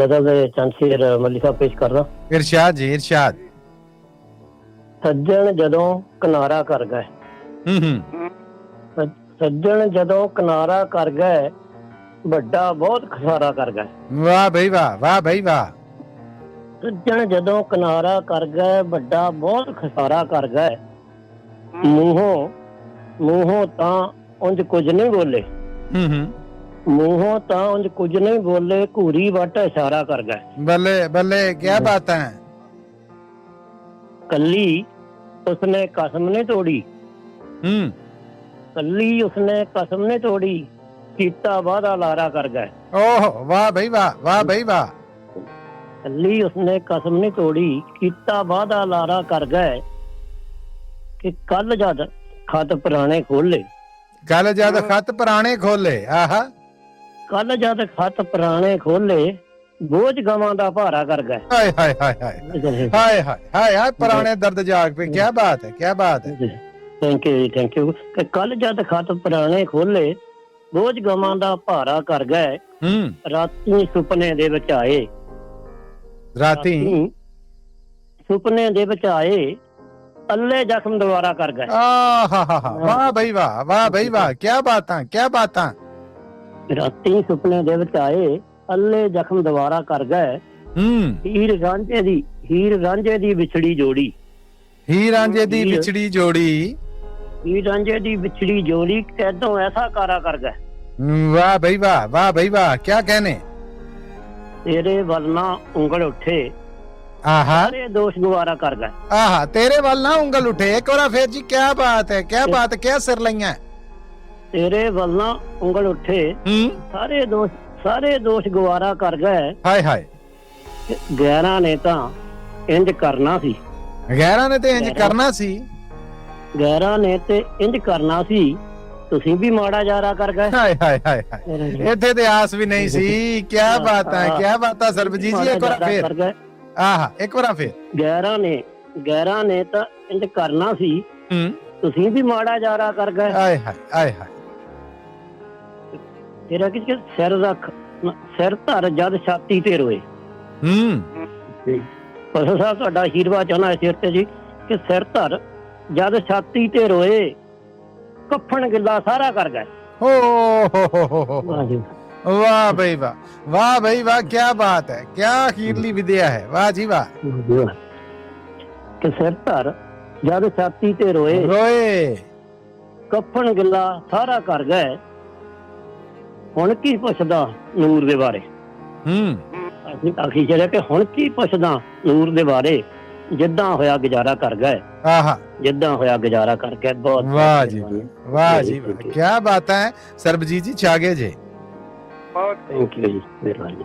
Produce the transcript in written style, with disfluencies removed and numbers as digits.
गजल चंद मल्ली साहब पेश कर रहा। इरशाद जी इरशाद। सज्जन जदों किनारा कर गए, सज्जन जदों किनारा कर गए, बड़ा बहुत खसारा कर गए। वाह भाई वाह, वाह भाई वाह। सज्जन जदों किनारा कर गए, बड़ा बहुत खसारा कर गए। मूहों मूहों तां उंज कुछ नहीं बोले, मूहों तां उंज कुछ नहीं बोले, घूरी वट इशारा कर गए। बल्ले बल्ले क्या बात है। कली उसने कसम नहीं तोड़ी, कली उसने कसम नहीं तोड़ी, कीता वादा लारा कर गए। ओह वाह भाई वाह, वाह भाई वाह। कली उसने कसम नहीं तोड़ी, कीता वादा लारा कर गए। कि कल जद खत पुराने खोले, कल जद खत पुराने खोले, आहा कल जद खत पुराने खोले, बोझ गवां दा भारा कर गए। हाय हाय हाय हाय हाय हाय हाय हाय, पुराने दर्द जाग पे। क्या बात है, क्या बात है। Thank you ji, thank you. कि कल जद खत पुराने खोले, बोझ गवां दा भारा कर गए। राती सुपने दे विच आए, राती सुपने दे विच आए, अल्ले जख्म दोबारा कर गए। वाह भाई वाह, वाह भाई वाह। क्या बातां, क्या बातां। राती सुपने दे विच आए, अल्ले जख्म दोबारा कर गए। हीर रांझे दी विछड़ी जोड़ी, हीर रांझे दी विछड़ी जोड़ी, हीर रांझे दी विछड़ी जोड़ी, कैदों ऐसा कारा कर गए। वाह भाई वाह, वाह भाई वाह। क्या कहने। तेरे वलना उंगल उठे, आहा सारे दोष गुवारा कर गए। आहा तेरे वाल ना उंगल उठे। एक बार फिर जी, क्या बात है, क्या बात है, क्या सिर लइया। तेरे वलना उंगल उठे, सारे दोष गुवारा कर गए। हाय हाय। गैरा ने तां इंज करना सी, गैरा ने ते इंज करना सी, गैरा ने ते इंज करना सी, तुसीं भी माड़ा जारा कर गए। हाय हाय हाय हाय। इत्थे ते आस भी नहीं सी। क्या बात है, क्या बात है सरबजीत जी। एक बार फिर, आहा एक बार फिर। गैरा ने तां इंज करना सी, तुसीं भी माड़ा जारा कर गए। हाय हाय हाय हाय। तेरा किसी सिर रख, सिर धर जद छाती ते रोए। फसਲ साहब ਤੁਹਾਡਾ ਆਸ਼ੀਰਵਾਦ ਚਾਹਨਾ ਹੈ ਸਿਰ ਤੇ ਜੀ, ਕਿ ਸਿਰ ਧਰ ਜਦ ਛਾਤੀ ਤੇ ਰੋਏ, ਕਫਨ ਗਿੱਲਾ ਸਾਰਾ ਕਰ ਗਏ। वाह भाई वाह, वाह भाई वाह। क्या बात है, क्या अखीरली विद्या है। वाह जी वाह। कि सिर धर जद छाती ते रोए, कफन गिल्ला सारा कर गए। हुण की पुछदा नूर दे बारे, आखी चलिया कि हुण की पुछदा नूर दे बारे, जिद्दां होया गुजारा कर गए। जिद्दां होया गुजारा कर गए। बहुत वाह जी वाह जी वाह। क्या बात है सरबजीत जी, छागे जी। थैंक यू जी, मेहरबानी।